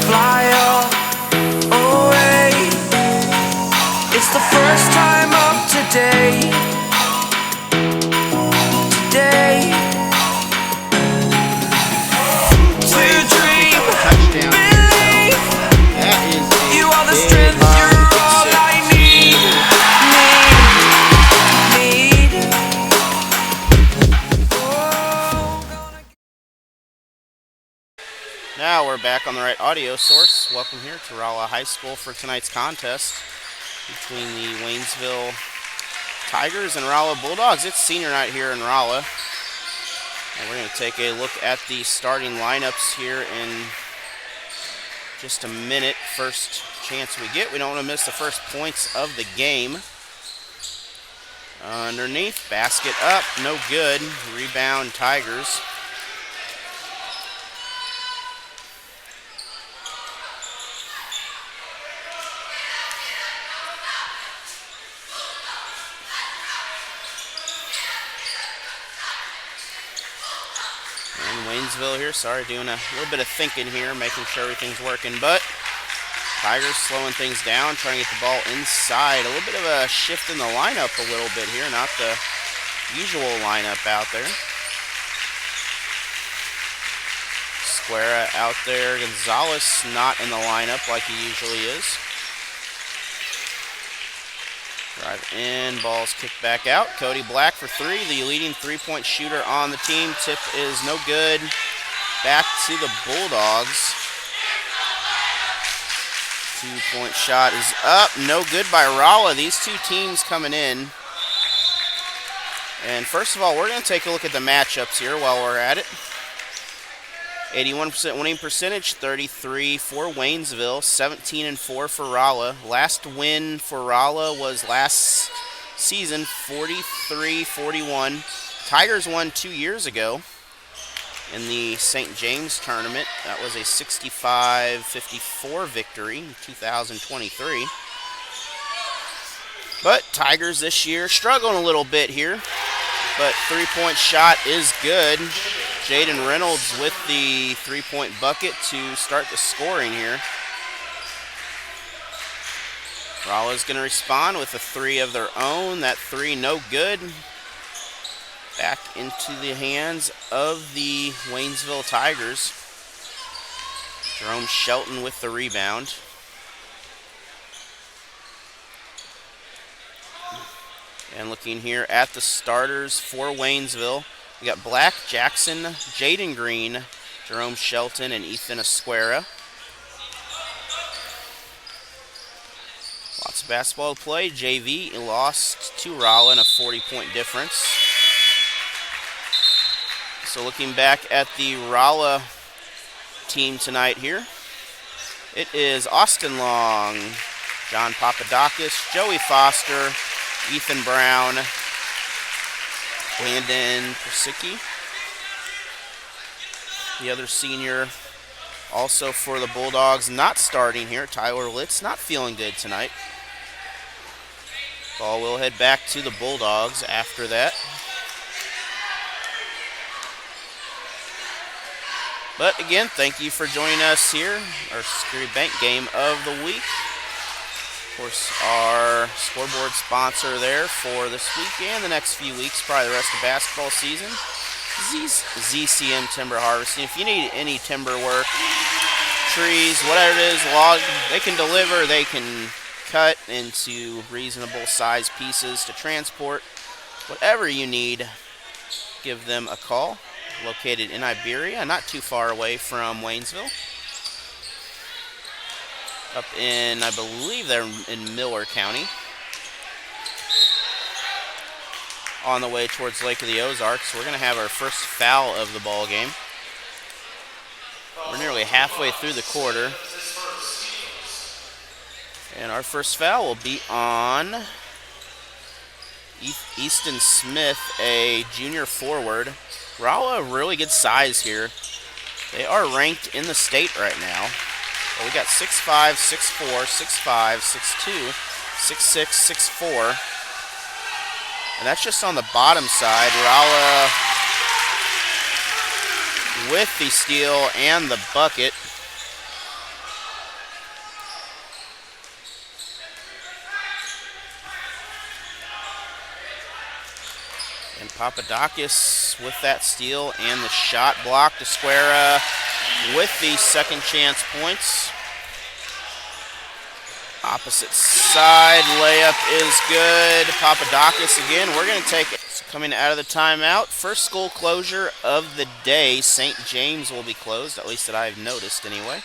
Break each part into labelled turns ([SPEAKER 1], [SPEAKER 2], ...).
[SPEAKER 1] fly away. It's the first time of today. To dream, believe. You are the strength, you're all I need.
[SPEAKER 2] Now we're back on the right audio source. Welcome here to Rolla High School for tonight's contest between the Waynesville Tigers and Rolla Bulldogs. It's senior night here in Rolla. And we're going to take a look at the starting lineups here in just a minute. First chance we get. We don't want to miss the first points of the game. Underneath, basket up, no good. Rebound Tigers. Waynesville here, sorry, doing a little bit of thinking here, making sure everything's working, but Tigers slowing things down, trying to get the ball inside. A little bit of a shift in the lineup a little bit here, not the usual lineup out there. Square out there, Gonzalez not in the lineup like he usually is. Drive in, ball's kicked back out. Cody Black for three, the leading three-point shooter on the team. Tip is no good. Back to the Bulldogs. Two-point shot is up, no good by Rolla. These two teams coming in. And first of all, we're going to take a look at the matchups here while we're at it. 81% winning percentage, 33 for Waynesville, 17-4 for Rolla. Last win for Rolla was last season, 43-41. Tigers won 2 years ago in the St. James tournament. That was a 65-54 victory in 2023. But Tigers this year struggling a little bit here. But three-point shot is good. Jaden Reynolds with the three-point bucket to start the scoring here. Rolla's going to respond with a three of their own. That three no good. Back into the hands of the Waynesville Tigers. Jerome Shelton with the rebound. And looking here at the starters for Waynesville, we got Black, Jackson, Jaden Green, Jerome Shelton, and Ethan Esquera. Lots of basketball to play. JV lost to Rolla in a 40-point difference. So looking back at the Rolla team tonight here, it is Austin Long, John Papadakis, Joey Foster, Ethan Brown, Landon Persicki. The other senior also for the Bulldogs not starting here, Tyler Litz, not feeling good tonight. Ball will head back to the Bulldogs after that. But again, thank you for joining us here, our Security Bank game of the week. Of course, our scoreboard sponsor there for this week and the next few weeks, probably the rest of basketball season, ZCM Timber Harvesting. If you need any timber work, trees, whatever it is, log, they can deliver, they can cut into reasonable size pieces to transport. Whatever you need, give them a call. Located in Iberia, not too far away from Waynesville. Up in, I believe they're in Miller County. On the way towards Lake of the Ozarks. We're going to have our first foul of the ball game. We're nearly halfway through the quarter. And our first foul will be on Easton Smith, a junior forward. Rolla, really good size here. They are ranked in the state right now. Well, we got 6'5", 6'4", 6'5", 6'2", 6'6", 6'4". And that's just on the bottom side. Rolla with the steal and the bucket. Papadakis with that steal and the shot block. Esquera with the second chance points. Opposite side layup is good. Papadakis again. We're going to take it. Coming out of the timeout. First school closure of the day. St. James will be closed, at least that I've noticed anyway.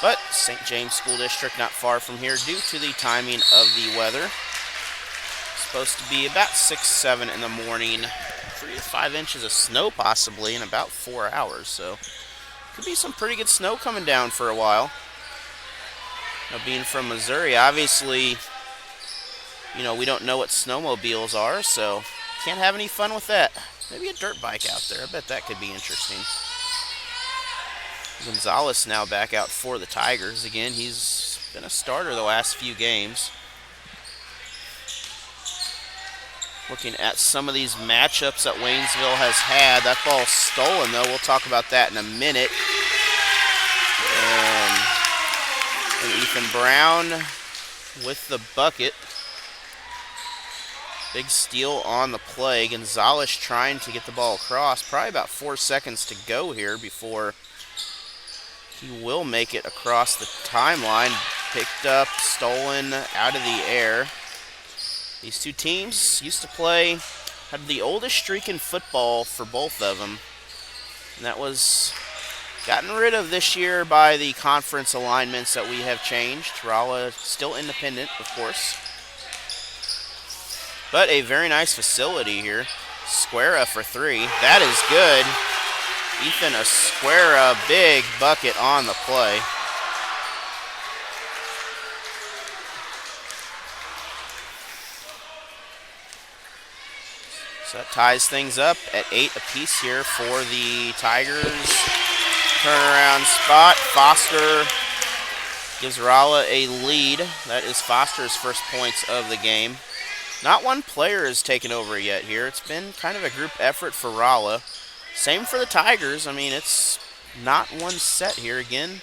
[SPEAKER 2] But St. James School District not far from here due to the timing of the weather. Supposed to be about 6, 7 in the morning. 3 to 5 inches of snow possibly in about 4 hours. So could be some pretty good snow coming down for a while. Now, being from Missouri, obviously, you know, we don't know what snowmobiles are, so can't have any fun with that. Maybe a dirt bike out there. I bet that could be interesting. Gonzalez now back out for the Tigers. Again, he's been a starter the last few games. Looking at some of these matchups that Waynesville has had. That ball's stolen, though. We'll talk about that in a minute. And Ethan Brown with the bucket. Big steal on the play. Gonzalez trying to get the ball across. Probably about 4 seconds to go here before he will make it across the timeline. Picked up, stolen, out of the air. These two teams used to play, had the oldest streak in football for both of them. And that was gotten rid of this year by the conference alignments that we have changed. Rolla still independent, of course. But a very nice facility here. Esquera for 3. That is good. Ethan Esquera, big bucket on the play. So that ties things up at 8 apiece here for the Tigers. Turnaround spot. Foster gives Rolla a lead. That is Foster's first points of the game. Not one player has taken over yet here. It's been kind of a group effort for Rolla. Same for the Tigers. I mean, it's not one set here again.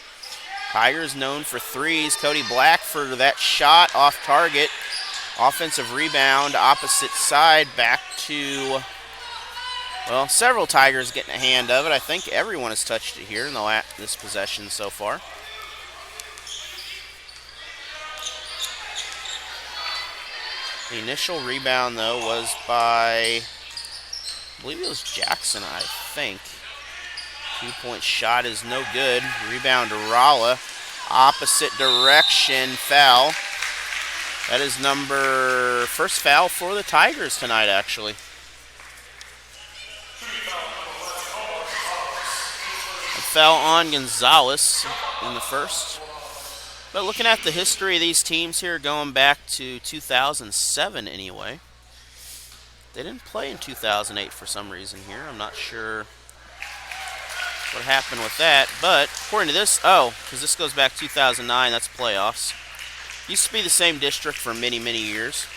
[SPEAKER 2] Tigers known for threes. Cody Black for that shot off target. Offensive rebound, opposite side, back to, well, several Tigers getting a hand of it. I think everyone has touched it here in this possession so far. The initial rebound, though, was by, I believe it was Jackson, I think. 2-point shot is no good. Rebound to Rolla. Opposite direction, foul. That is first foul for the Tigers tonight, actually. A foul on Gonzalez in the first. But looking at the history of these teams here, going back to 2007 anyway. They didn't play in 2008 for some reason here. I'm not sure what happened with that. But according to this, because this goes back 2009, that's playoffs. Used to be the same district for many, many years.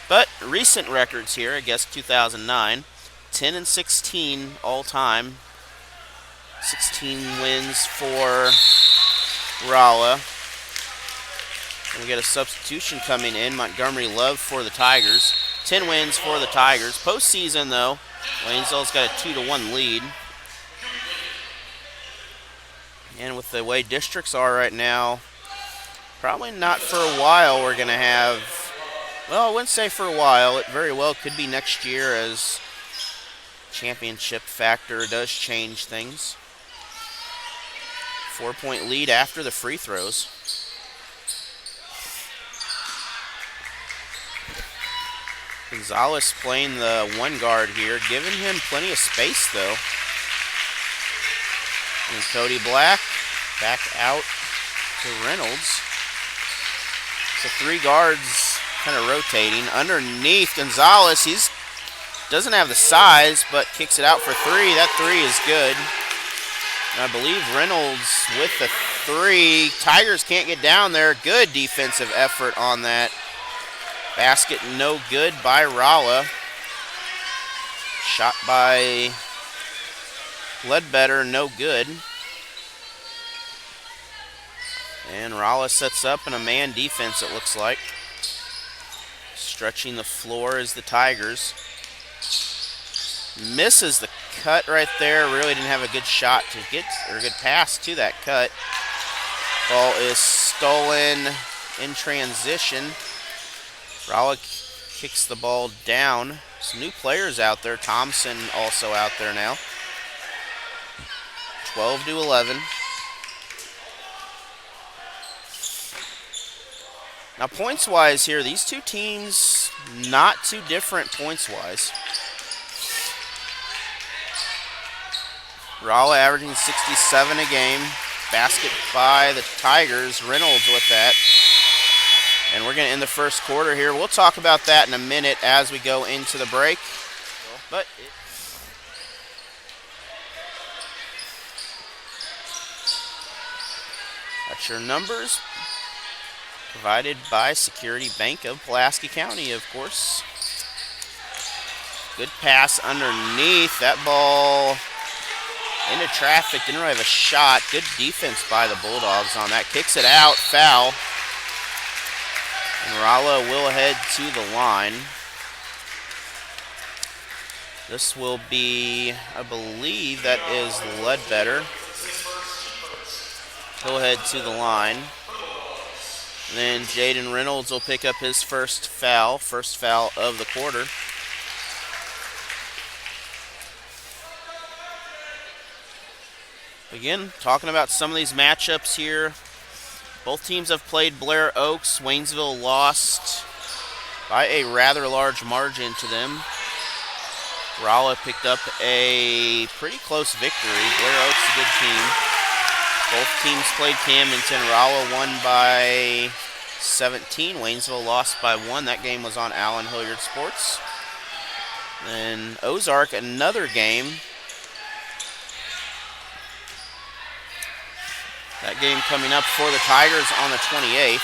[SPEAKER 2] But recent records here, I guess 2009, 10-16 all time. 16 wins for Rolla. And we got a substitution coming in, Montgomery Love for the Tigers. 10 wins for the Tigers. Postseason, though, Waynesville's got a 2-1 lead. And with the way districts are right now, probably not for a while we're going to have, well, I wouldn't say for a while. It very well could be next year as championship factor does change things. 4-point lead after the free throws. Gonzalez playing the one guard here, giving him plenty of space, though. And Cody Black back out to Reynolds. So 3 guards kind of rotating. Underneath Gonzalez, he's doesn't have the size, but kicks it out for 3. That 3 is good. And I believe Reynolds with the 3. Tigers can't get down there. Good defensive effort on that. Basket no good by Rolla. Shot by Ledbetter, no good. And Rolla sets up in a man defense, it looks like. Stretching the floor is the Tigers. Misses the cut right there. Really didn't have a good shot to get, or a good pass to that cut. Ball is stolen in transition. Rolla kicks the ball down. Some new players out there. Thompson also out there now. 12-11. Now points-wise here, these two teams not too different points-wise. Rolla averaging 67 a game. Basket by the Tigers. Reynolds with that. And we're going to end the first quarter here. We'll talk about that in a minute as we go into the break. But that's your numbers. Provided by Security Bank of Pulaski County, of course. Good pass underneath. That ball into traffic. Didn't really have a shot. Good defense by the Bulldogs on that. Kicks it out. Foul. And Rolla will head to the line. This will be, I believe, that is Ledbetter. He'll head to the line. And then Jaden Reynolds will pick up his first foul of the quarter. Again, talking about some of these matchups here. Both teams have played Blair Oaks. Waynesville lost by a rather large margin to them. Rolla picked up a pretty close victory. Blair Oaks a good team. Both teams played Camdenton. Rolla won by 17. Waynesville lost by 1. That game was on Allen Hilliard Sports. Then Ozark, another game. That game coming up for the Tigers on the 28th.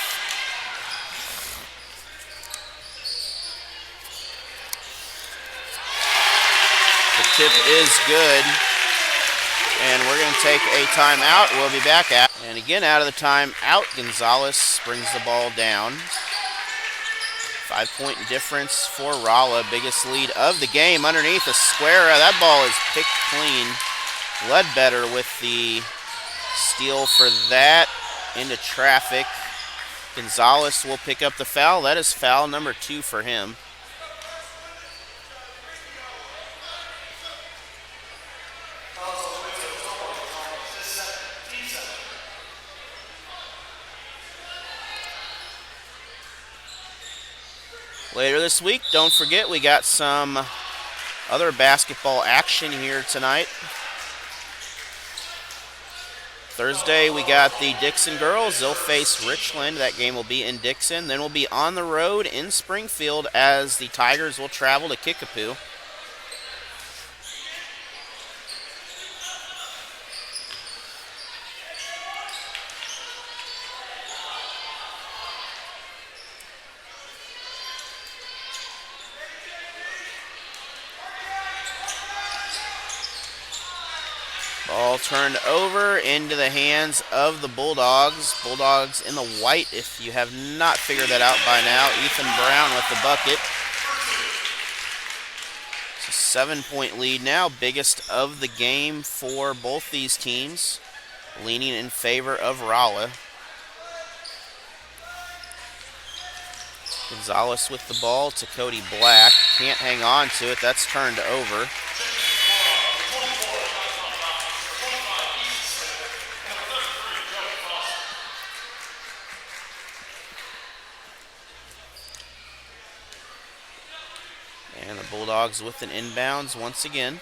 [SPEAKER 2] The tip is good. And we're going to take a timeout. We'll be back out. And again, out of the timeout, Gonzalez brings the ball down. 5-point difference for Rolla. Biggest lead of the game underneath Esquera. That ball is picked clean. Ledbetter with the steal for that into traffic. Gonzalez will pick up the foul. That is foul number 2 for him. Later this week, don't forget, we got some other basketball action here tonight. Thursday, we got the Dixon girls. They'll face Richland. That game will be in Dixon. Then we'll be on the road in Springfield as the Tigers will travel to Kickapoo. Ball turned over into the hands of the Bulldogs. Bulldogs in the white, if you have not figured that out by now. Ethan Brown with the bucket. It's a 7-point lead now, biggest of the game for both these teams, leaning in favor of Rolla. Gonzalez with the ball to Cody Black. Can't hang on to it. That's turned over. And the Bulldogs with an inbounds once again.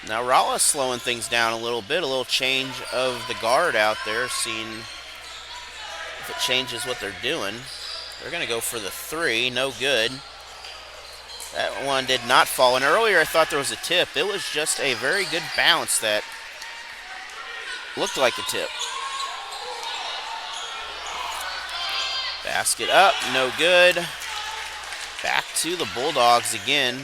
[SPEAKER 2] Now Rolla's slowing things down a little bit. A little change of the guard out there, seeing if it changes what they're doing. They're going to go for the 3. No good. That one did not fall. And earlier I thought there was a tip. It was just a very good bounce that looked like a tip. Basket up, no good. Back to the Bulldogs again.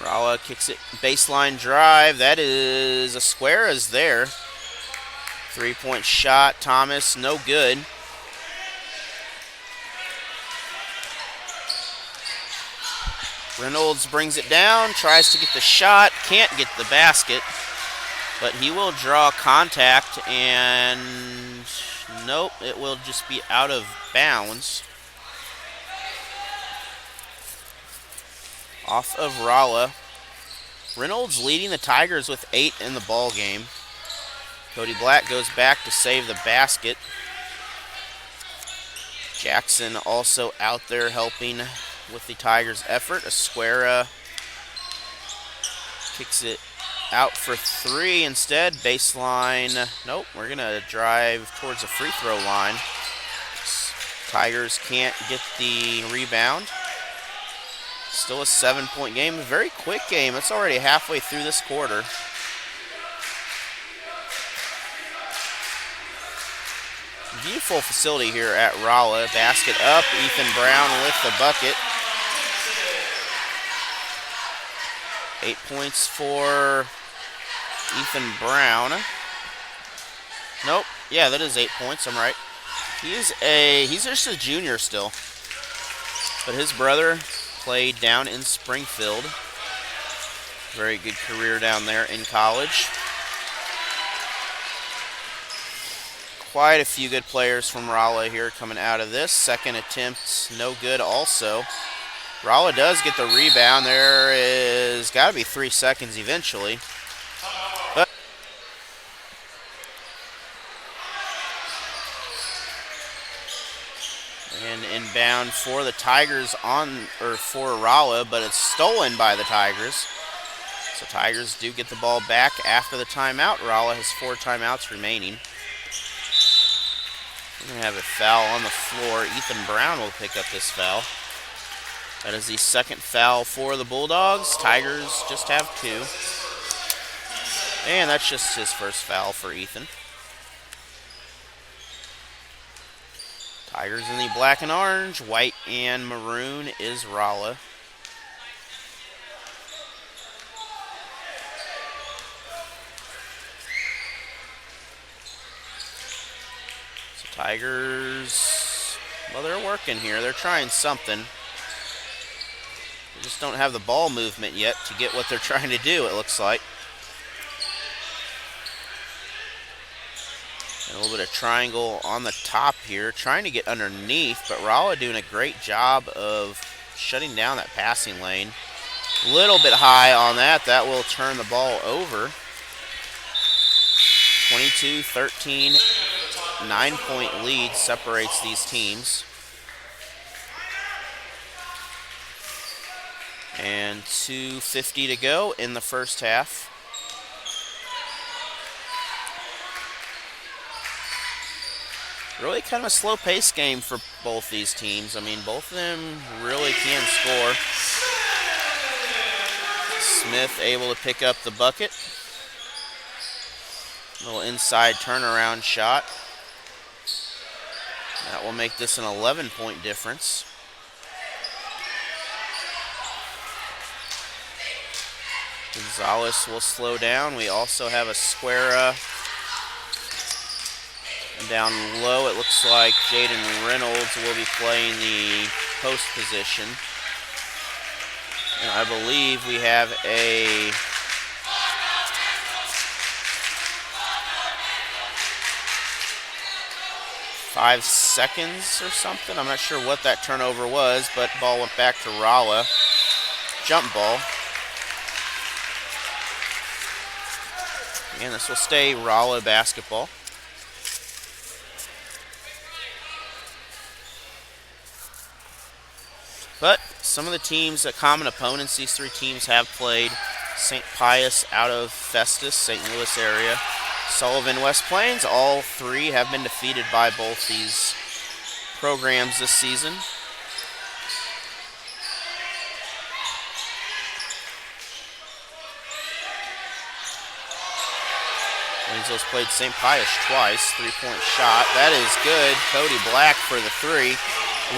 [SPEAKER 2] Rolla kicks it, baseline drive. That is Esquera's there. 3-point shot, Thomas, no good. Reynolds brings it down, tries to get the shot, can't get the basket, but he will draw contact, and nope, it will just be out of bounds. Off of Rolla. Reynolds leading the Tigers with 8 in the ball game. Cody Black goes back to save the basket. Jackson also out there helping with the Tigers' effort. Esquera kicks it out for 3 instead. Baseline. Nope, we're going to drive towards the free throw line. Tigers can't get the rebound. Still a 7-point game. A very quick game. It's already halfway through this quarter. Beautiful facility here at Rolla. Basket up. Ethan Brown with the bucket. 8 points for Ethan Brown. Nope. Yeah, that is 8 points. I'm right. He's just a junior still. But his brother played down in Springfield. Very good career down there in college. Quite a few good players from Rolla here coming out of this. Second attempt, no good also. Rolla does get the rebound. There is got to be 3 seconds eventually. But and inbound for the Tigers for Rolla, but it's stolen by the Tigers. So Tigers do get the ball back after the timeout. Rolla has 4 timeouts remaining. We're going to have a foul on the floor. Ethan Brown will pick up this foul. That is the second foul for the Bulldogs. Tigers just have 2. And that's just his first foul for Ethan. Tigers in the black and orange. White and maroon is Rolla. Tigers, well, they're working here. They're trying something. They just don't have the ball movement yet to get what they're trying to do, it looks like. And a little bit of triangle on the top here, trying to get underneath, but Rolla doing a great job of shutting down that passing lane. A little bit high on that. That will turn the ball over. 22-13. 9-point lead separates these teams. And 2:50 to go in the first half. Really kind of a slow-paced game for both these teams. I mean, both of them really can score. Smith able to pick up the bucket. Little inside turnaround shot. That will make this an 11-point difference. Gonzalez will slow down. We also have Esquera. And down low, it looks like Jaden Reynolds will be playing the post position. And I believe we have a 5 seconds or something. I'm not sure what that turnover was, but ball went back to Rolla. Jump ball. And this will stay Rolla basketball. But some of the teams, common opponents these 3 teams have played: St. Pius out of Festus, St. Louis area, Sullivan, West Plains. All 3 have been defeated by both these programs this season. Waynesville's played St. Pius twice. 3-point shot. That is good. Cody Black for the 3.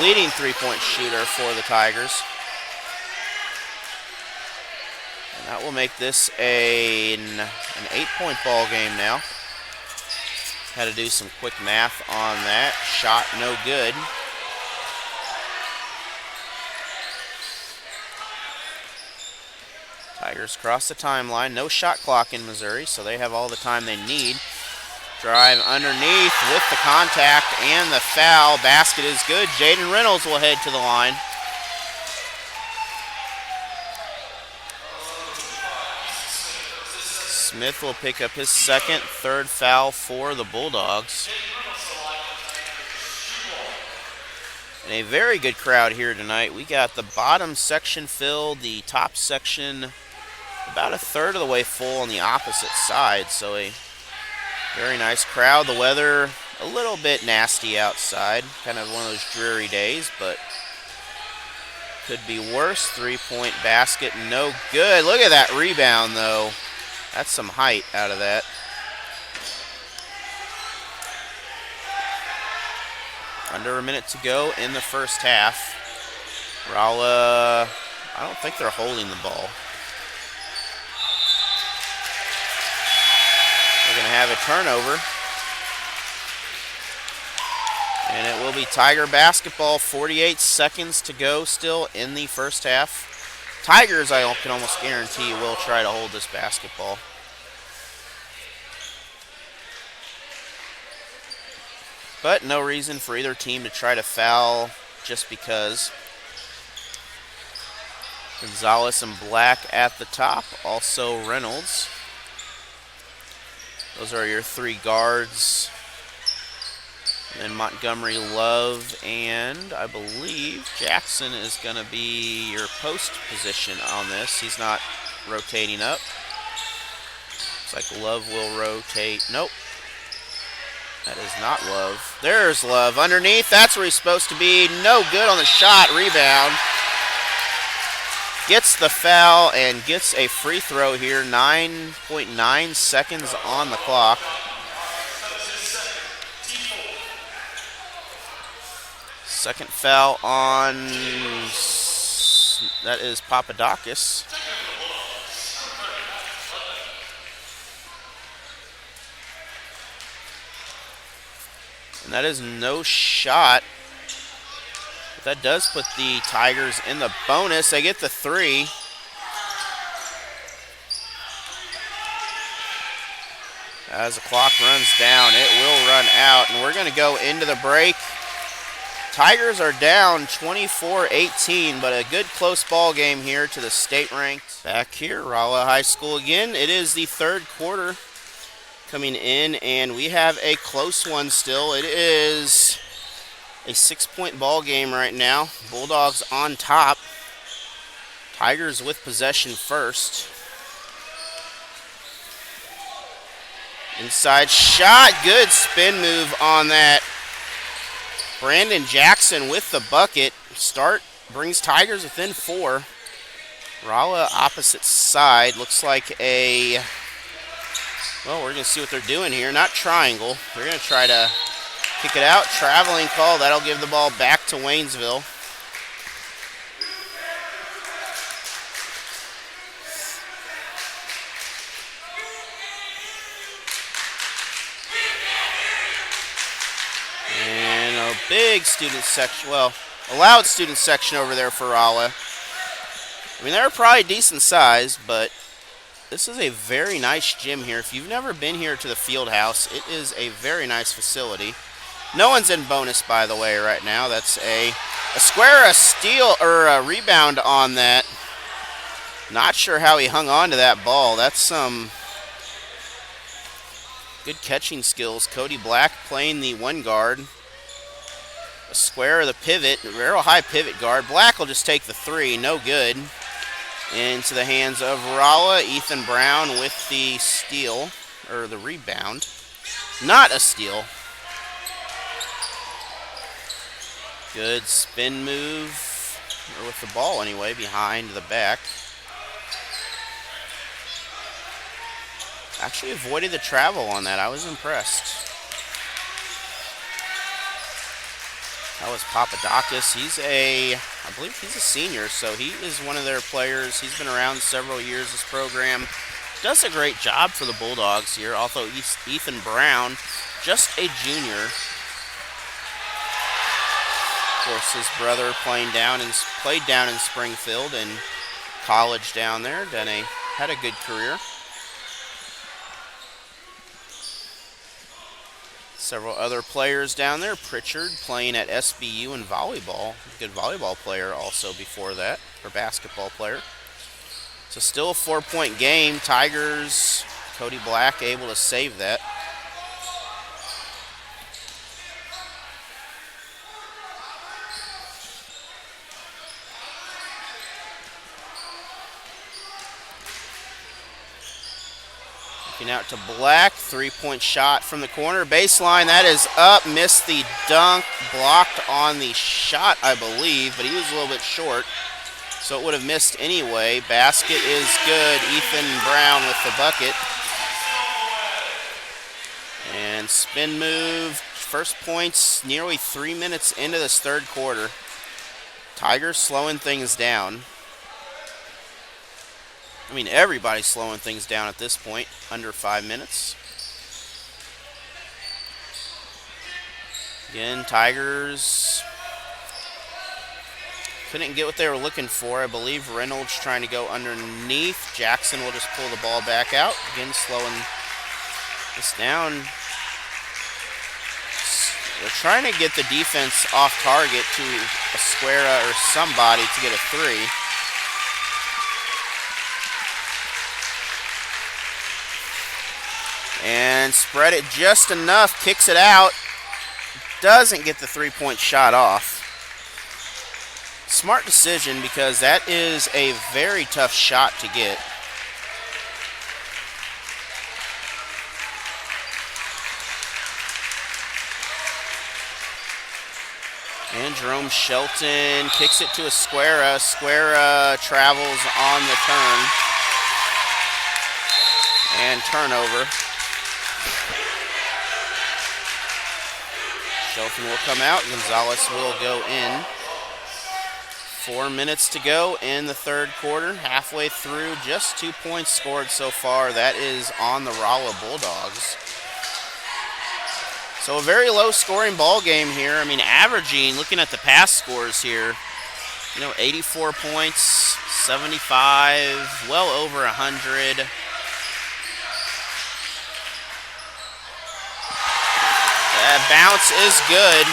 [SPEAKER 2] Leading 3-point shooter for the Tigers. And that will make this an 8-point ball game now. Had to do some quick math on that. Shot no good. Tigers cross the timeline. No shot clock in Missouri, so they have all the time they need. Drive underneath with the contact and the foul. Basket is good. Jaden Reynolds will head to the line. Smith will pick up his second, third foul for the Bulldogs. And a very good crowd here tonight. We got the bottom section filled, the top section about a third of the way full on the opposite side. So a very nice crowd. The weather a little bit nasty outside. Kind of one of those dreary days, but could be worse. Three-point basket, no good. Look at that rebound, though. That's some height out of that. Under a minute to go in the first half. Rolla, I don't think they're holding the ball. We're going to have a turnover. And it will be Tiger basketball. 48 seconds to go still in the first half. Tigers, I can almost guarantee, will try to hold this basketball. But no reason for either team to try to foul just because. Gonzalez and Black at the top, also Reynolds. Those are your three guards. And then Montgomery, Love, and I believe Jackson is going to be your post position on this. He's not rotating up. Looks like Love will rotate. Nope. That is not Love. There's Love underneath. That's where he's supposed to be. No good on the shot. Rebound. Gets the foul and gets a free throw here. 9.9 seconds on the clock. Second foul on, that is Papadakis. And that is no shot. But that does put the Tigers in the bonus. They get the three. As the clock runs down, it will run out. And we're going to go into the break. Tigers are down 24-18, but a good close ball game here to the state ranked. Back here, Rolla High School again. It is the third quarter coming in, and we have a close one still. It is a 6-point ball game right now. Bulldogs on top. Tigers with possession first. Inside shot, good spin move on that. Brandon Jackson with the bucket. Start brings Tigers within 4. Rolla opposite side. Looks like a, well, we're going to see what they're doing here. Not triangle. They're going to try to kick it out. Traveling call. That'll give the ball back to Waynesville. Big student section, well, allowed student section over there for Rolla. I mean, they're probably decent size, but this is a very nice gym here. If you've never been here to the field house, it is a very nice facility. No one's in bonus, by the way, right now. That's a square, a steal, or a rebound on that. Not sure how he hung on to that ball. That's some good catching skills. Cody Black playing the one guard. A square of the pivot, a real high pivot guard. Black will just take the three, no good. Into the hands of Rolla. Ethan Brown with the steal, or the rebound. Not a steal. Good spin move, or with the ball anyway, behind the back. Actually avoided the travel on that. I was impressed. That was Papadakis. I believe he's a senior, so he is one of their players. He's been around several years, this program. Does a great job for the Bulldogs here. Also, Ethan Brown, just a junior. Of course, his brother played down in Springfield and college down there. Had a good career. Several other players down there. Pritchard playing at SBU in volleyball. Good volleyball player also before that, or basketball player. So still a 4-point game. Tigers, Cody Black able to save that. Looking out to Black, 3-point shot from the corner. Baseline, that is up, missed the dunk, blocked on the shot, I believe, but he was a little bit short, so it would have missed anyway. Basket is good. Ethan Brown with the bucket. And spin move, first points nearly 3 minutes into this third quarter. Tigers slowing things down. I mean, everybody's slowing things down at this point, under 5 minutes. Again, Tigers couldn't get what they were looking for. I believe Reynolds trying to go underneath. Jackson will just pull the ball back out. Again, slowing this down. They're trying to get the defense off target to a Square or somebody to get a three. And spread it just enough, kicks it out. Doesn't get the 3-point shot off. Smart decision, because that is a very tough shot to get. And Jerome Shelton kicks it to Esquera. Esquera travels on the turn. And turnover. Shelton will come out. Gonzalez will go in. 4 minutes to go in the third quarter. Halfway through, just 2 points scored so far. That is on the Rolla Bulldogs. So a very low-scoring ball game here. I mean, averaging, looking at the past scores here, 84 points, 75, well over 100. That bounce is good.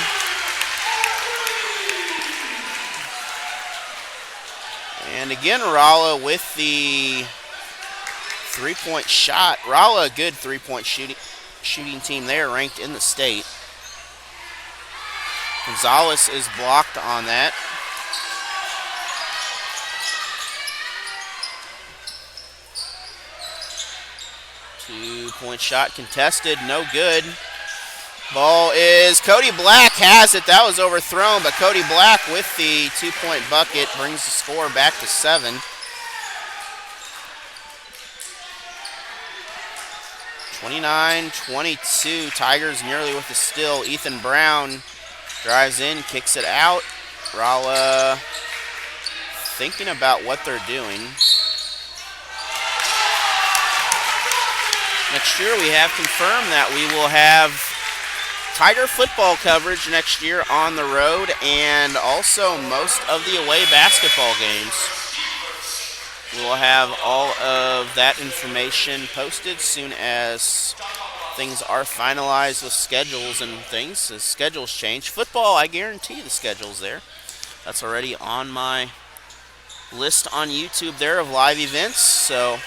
[SPEAKER 2] And again, Rolla with the 3-point shot. Rolla, a good 3-point shooting team there, ranked in the state. Gonzalez is blocked on that. Two-point shot contested, no good. Ball is Cody Black has it. That was overthrown, but Cody Black with the 2-point bucket brings the score back to 7. (29-22). Tigers nearly with the steal. Ethan Brown drives in, kicks it out. Rolla thinking about what they're doing. Next year we have confirmed that we will have Tiger football coverage next year on the road, and also most of the away basketball games. We will have all of that information posted soon as things are finalized with schedules and things. As schedules change. Football, I guarantee the schedule's there. That's already on my list on YouTube there of live events. So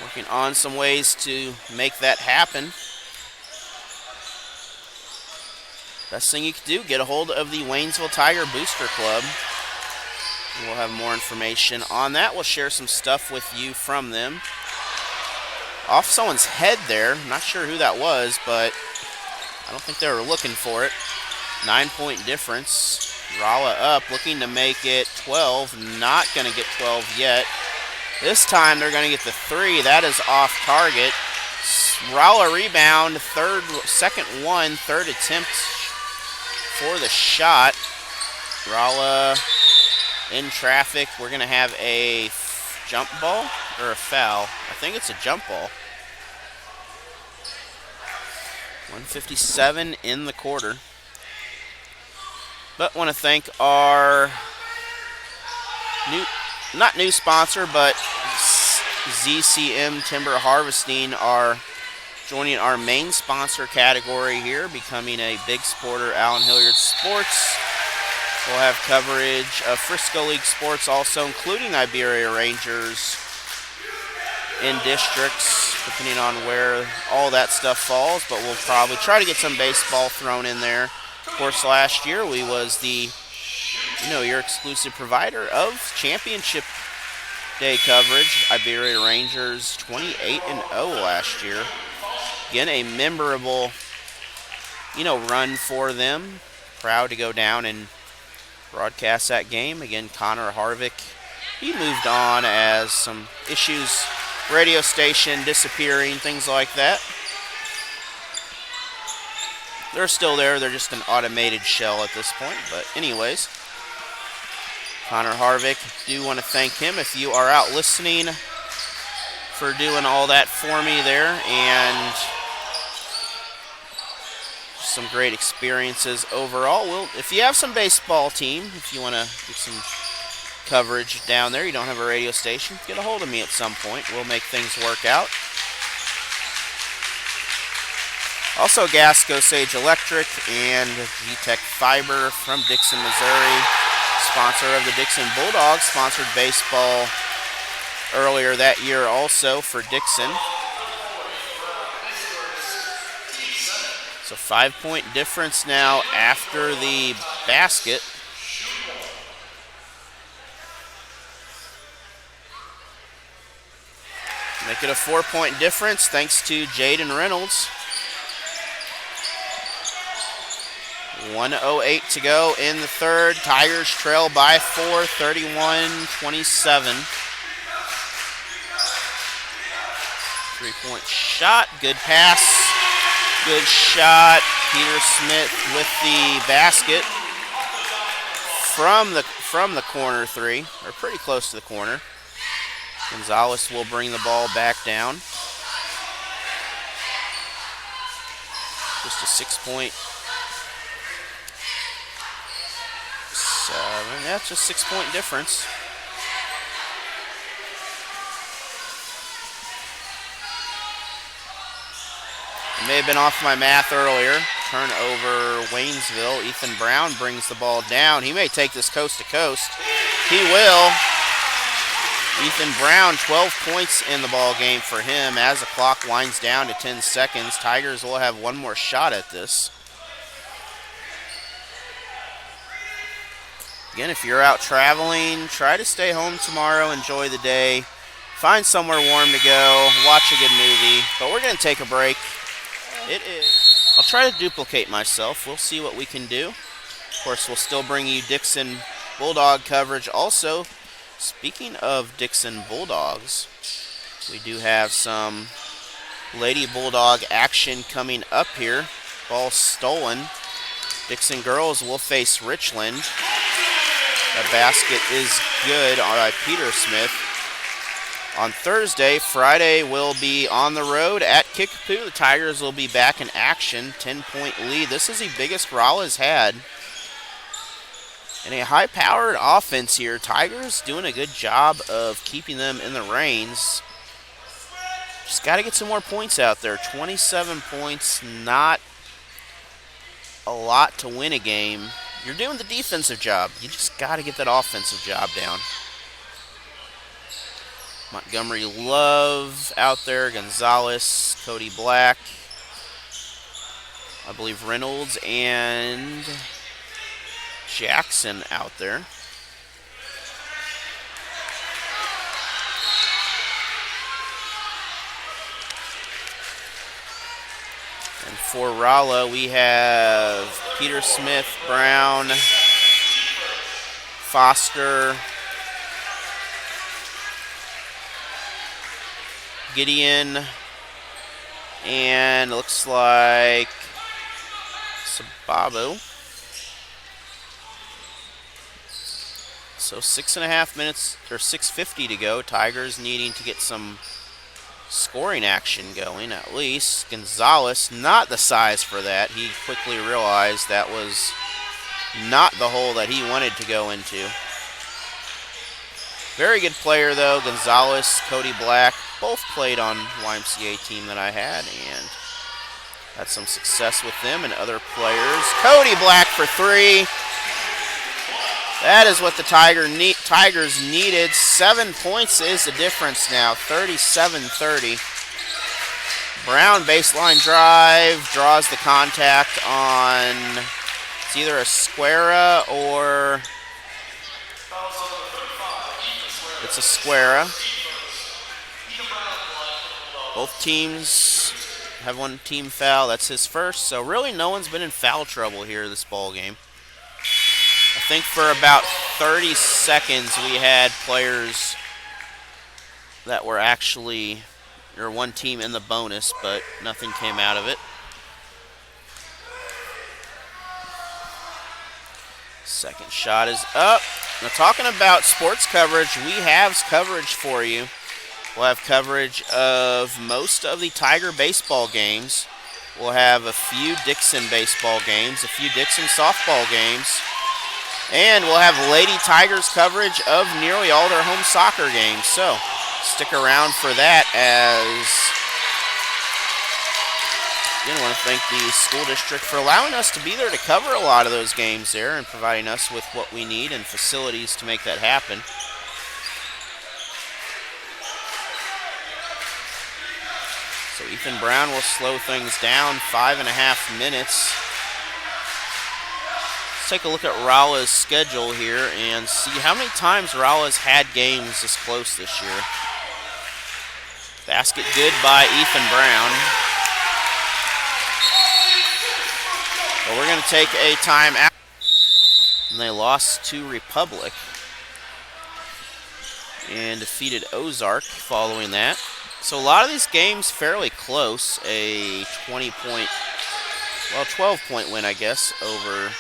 [SPEAKER 2] working on some ways to make that happen. Best thing you can do, get a hold of the Waynesville Tiger Booster Club. We'll have more information on that. We'll share some stuff with you from them. Off someone's head there. Not sure who that was, but I don't think they were looking for it. 9-point difference. Rolla up, looking to make it 12. Not going to get 12 yet. This time they're going to get the 3. That is off target. Rolla rebound, second one, third attempt for the shot. Rolla in traffic. We're going to have a jump ball or a foul. I think it's a jump ball. 1:57 in the quarter. But want to thank our not new sponsor, but ZCM Timber Harvesting are joining our main sponsor category here, becoming a big supporter, Allen Hilliard Sports. We'll have coverage of Frisco League sports also, including Iberia Rangers in districts, depending on where all that stuff falls, but we'll probably try to get some baseball thrown in there. Of course, last year we was the, your exclusive provider of championship day coverage. Iberia Rangers 28-0 last year. Again, a memorable, run for them. Proud to go down and broadcast that game. Again, Connor Harvick, he moved on as some issues, radio station disappearing, things like that. They're still there. They're just an automated shell at this point. But anyways, Connor Harvick, do want to thank him if you are out listening for doing all that for me there, and some great experiences overall. If you have some baseball team, if you want to get some coverage down there, you don't have a radio station, get a hold of me at some point. We'll make things work out. Also, Gasco Sage Electric and G-Tech Fiber from Dixon, Missouri, sponsor of the Dixon Bulldogs, sponsored baseball earlier that year also for Dixon. So 5-point difference now after the basket. Make it a 4-point difference thanks to Jaden Reynolds. 1:08 to go in the third. Tigers trail by 4, 31-27. 3-point shot, good pass, good shot. Peter Smith with the basket from the corner three, or pretty close to the corner. Gonzalez will bring the ball back down. Just a 6-point. That's just 6-point difference. I may have been off my math earlier. Turnover, Waynesville. Ethan Brown brings the ball down. He may take this coast to coast. He will. Ethan Brown, 12 points in the ball game for him as the clock winds down to 10 seconds. Tigers will have one more shot at this. Again, if you're out traveling, try to stay home tomorrow, enjoy the day, find somewhere warm to go, watch a good movie. But we're going to take a break. I'll try to duplicate myself. We'll see what we can do. Of course, we'll still bring you Dixon Bulldog coverage. Also, speaking of Dixon Bulldogs, we do have some Lady Bulldog action coming up here. Ball stolen. Dixon girls will face Richland. That basket is good by Peter Smith. On Thursday, Friday will be on the road at Kickapoo. The Tigers will be back in action. 10-point lead. This is the biggest Rolla's had. And a high-powered offense here. Tigers doing a good job of keeping them in the reins. Just got to get some more points out there. 27 points, not a lot to win a game. You're doing the defensive job. You just got to get that offensive job down. Montgomery Love out there. Gonzalez, Cody Black. I believe Reynolds and Jackson out there. And for Rolla, we have Peter Smith, Brown, Foster, Gideon, and it looks like Sababu. So 6.5 minutes, or 6:50 to go. Tigers needing to get some scoring action going at least. Gonzalez, not the size for that. He quickly realized that was not the hole that he wanted to go into. Very good player, though. Gonzalez, Cody Black, both played on YMCA team that I had, and had some success with them and other players. Cody Black for 3. That is what the Tigers needed. 7 points is the difference now, 37-30. Brown baseline drive, draws the contact on, it's either a square or, it's a square. Both teams have one team foul. That's his first. So really no one's been in foul trouble here this ball game. I think for about 30 seconds we had players that were actually, or one team in the bonus, but nothing came out of it. Second shot is up. Now, talking about sports coverage, we have coverage for you. We'll have coverage of most of the Tiger baseball games. We'll have a few Dixon baseball games, a few Dixon softball games, and we'll have Lady Tigers coverage of nearly all their home soccer games. So stick around for that, as again, I want to thank the school district for allowing us to be there to cover a lot of those games there and providing us with what we need and facilities to make that happen. So Ethan Brown will slow things down, 5.5 minutes. Let's take a look at Rolla's schedule here and see how many times Rolla's had games this close this year. Basket good by Ethan Brown. But we're going to take a timeout. And they lost to Republic and defeated Ozark following that. So a lot of these games fairly close. A 12-point win, I guess, over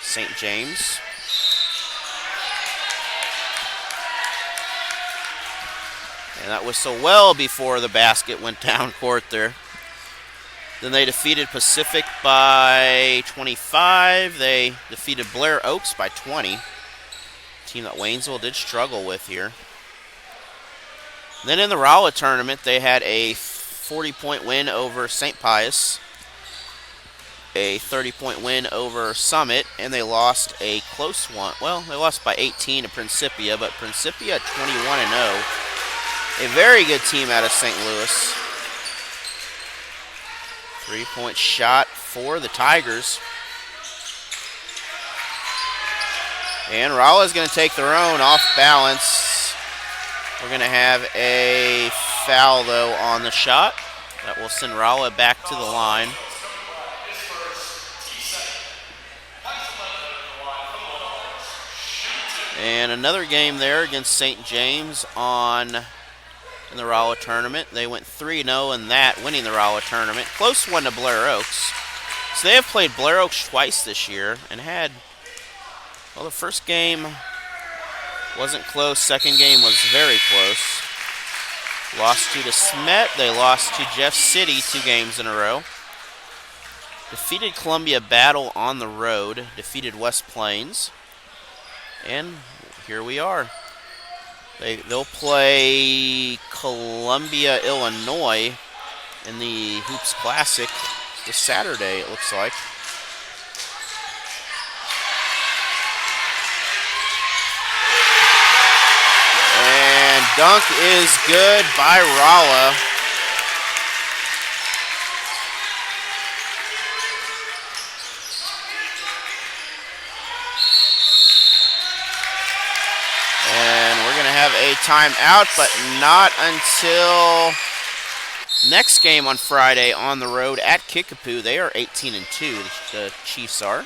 [SPEAKER 2] St. James. And that was so well before the basket went down court there. Then they defeated Pacific by 25. They defeated Blair Oaks by 20. A team that Waynesville did struggle with here. Then in the Rolla tournament, they had a 40-point win over St. Pius, a 30-point win over Summit, and they lost a close one. Well, they lost by 18 to Principia, but Principia 21-0. A very good team out of St. Louis. 3-point shot for the Tigers. And Rolla is going to take their own off balance. We're going to have a foul, though, on the shot. That will send Rolla back to the line. And another game there against St. James in the Rolla tournament. They went 3-0 in that, winning the Rolla tournament. Close one to Blair Oaks. So they have played Blair Oaks twice this year and had, well, the first game wasn't close. Second game was very close. Lost to Smet. They lost to Jeff City 2 games in a row. Defeated Columbia Battle on the road. Defeated West Plains. And here we are. They'll play Columbia, Illinois in the Hoops Classic this Saturday, it looks like. And dunk is good by Rolla. Have a timeout, but not until next game on Friday on the road at Kickapoo. They are 18-2, the Chiefs are.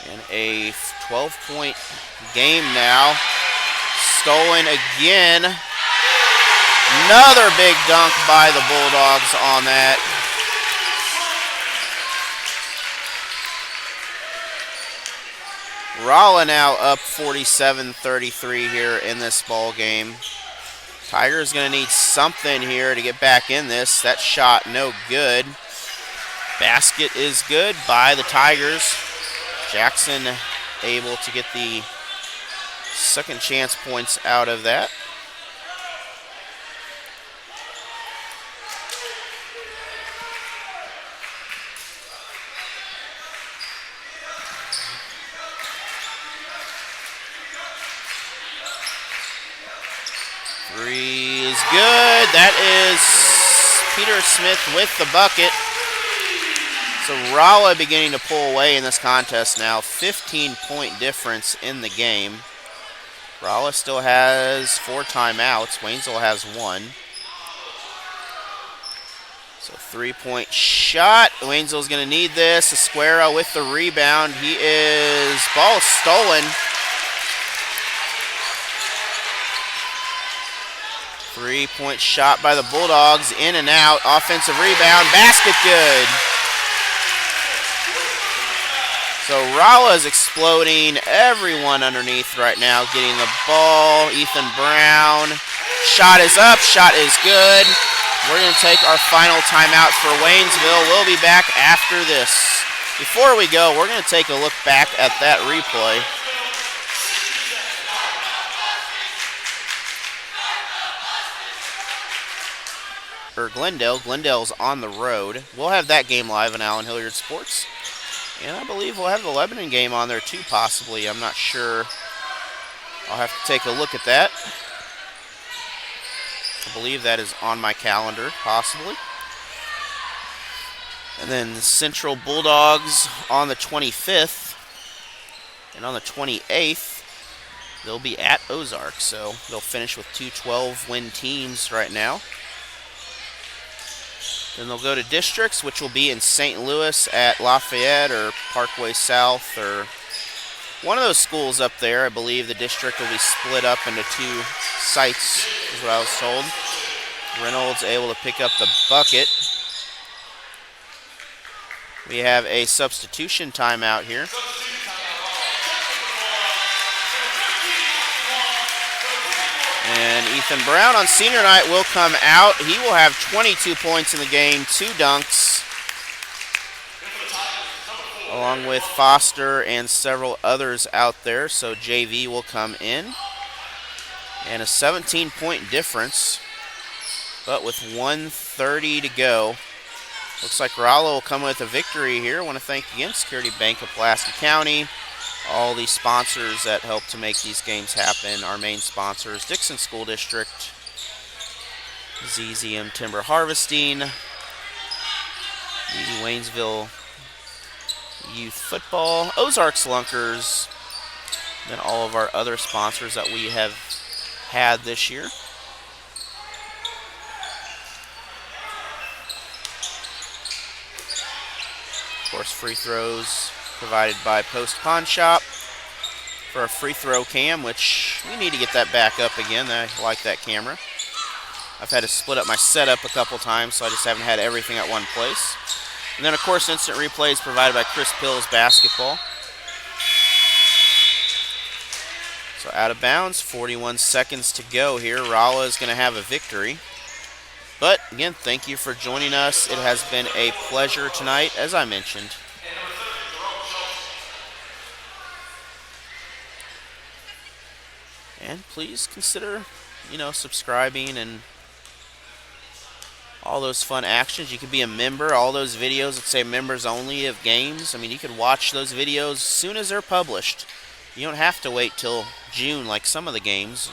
[SPEAKER 2] And a 12-point game now. Stolen again. Another big dunk by the Bulldogs on that. Rolla now up 47-33 here in this ball game. Tigers going to need something here to get back in this. That shot no good. Basket is good by the Tigers. Jackson able to get the second chance points out of that. Three is good. That is Peter Smith with the bucket. So Rolla beginning to pull away in this contest now. 15-point difference in the game. Rolla still has 4 timeouts. Waynesville has 1. So 3-point shot. Waynesville's going to need this. Esquera with the rebound. Ball stolen. 3-point shot by the Bulldogs. In and out. Offensive rebound. Basket good. So Rolla is exploding. Everyone underneath right now getting the ball. Ethan Brown. Shot is up. Shot is good. We're going to take our final timeout for Waynesville. We'll be back after this. Before we go, we're going to take a look back at that replay. Glendale's on the road. We'll have that game live on Allen Hilliard Sports. And I believe we'll have the Lebanon game on there too, possibly. I'm not sure. I'll have to take a look at that. I believe that is on my calendar, possibly. And then the Central Bulldogs on the 25th. And on the 28th, they'll be at Ozark. So they'll finish with 2 12-win teams right now. Then they'll go to districts, which will be in St. Louis at Lafayette or Parkway South or one of those schools up there. I believe the district will be split up into 2 sites, is what I was told. Reynolds able to pick up the bucket. We have a substitution timeout here. And Ethan Brown on senior night will come out. He will have 22 points in the game, 2 dunks, along with Foster and several others out there. So JV will come in. And a 17-point difference, but with 1:30 to go. Looks like Rolla will come with a victory here. I want to thank again Security Bank of Pulaski County, all the sponsors that help to make these games happen. Our main sponsors, Dixon School District, ZZM Timber Harvesting, the Waynesville Youth Football, Ozark Slunkers, then all of our other sponsors that we have had this year. Of course, free throws provided by Post Pawn Shop for a free throw cam, which we need to get that back up again. I like that camera. I've had to split up my setup a couple times, so I just haven't had everything at one place. And then, of course, instant replays provided by Chris Pills Basketball. So out of bounds, 41 seconds to go here. Rolla is going to have a victory. But, again, thank you for joining us. It has been a pleasure tonight, as I mentioned. And please consider, subscribing and all those fun actions. You could be a member. All those videos that say members only of games. I mean, you could watch those videos as soon as they're published. You don't have to wait till June like some of the games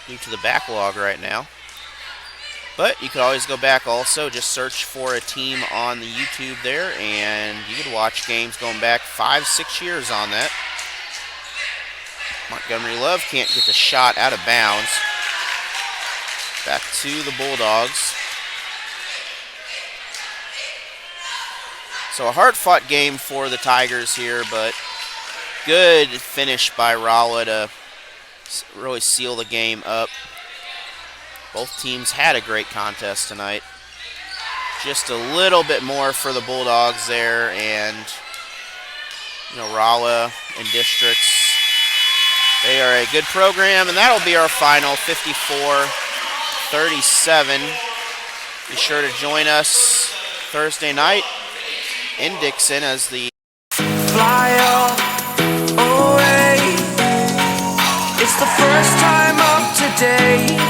[SPEAKER 2] due to the backlog right now. But you could always go back also. Just search for a team on the YouTube there, and you could watch games going back 5-6 years on that. Montgomery Love can't get the shot out of bounds. Back to the Bulldogs. So a hard-fought game for the Tigers here, but good finish by Rolla to really seal the game up. Both teams had a great contest tonight. Just a little bit more for the Bulldogs there, and Rolla and districts, they are a good program, and that'll be our final, 54-37. Be sure to join us Thursday night in Dixon as the
[SPEAKER 3] Fly away. It's the first time of today.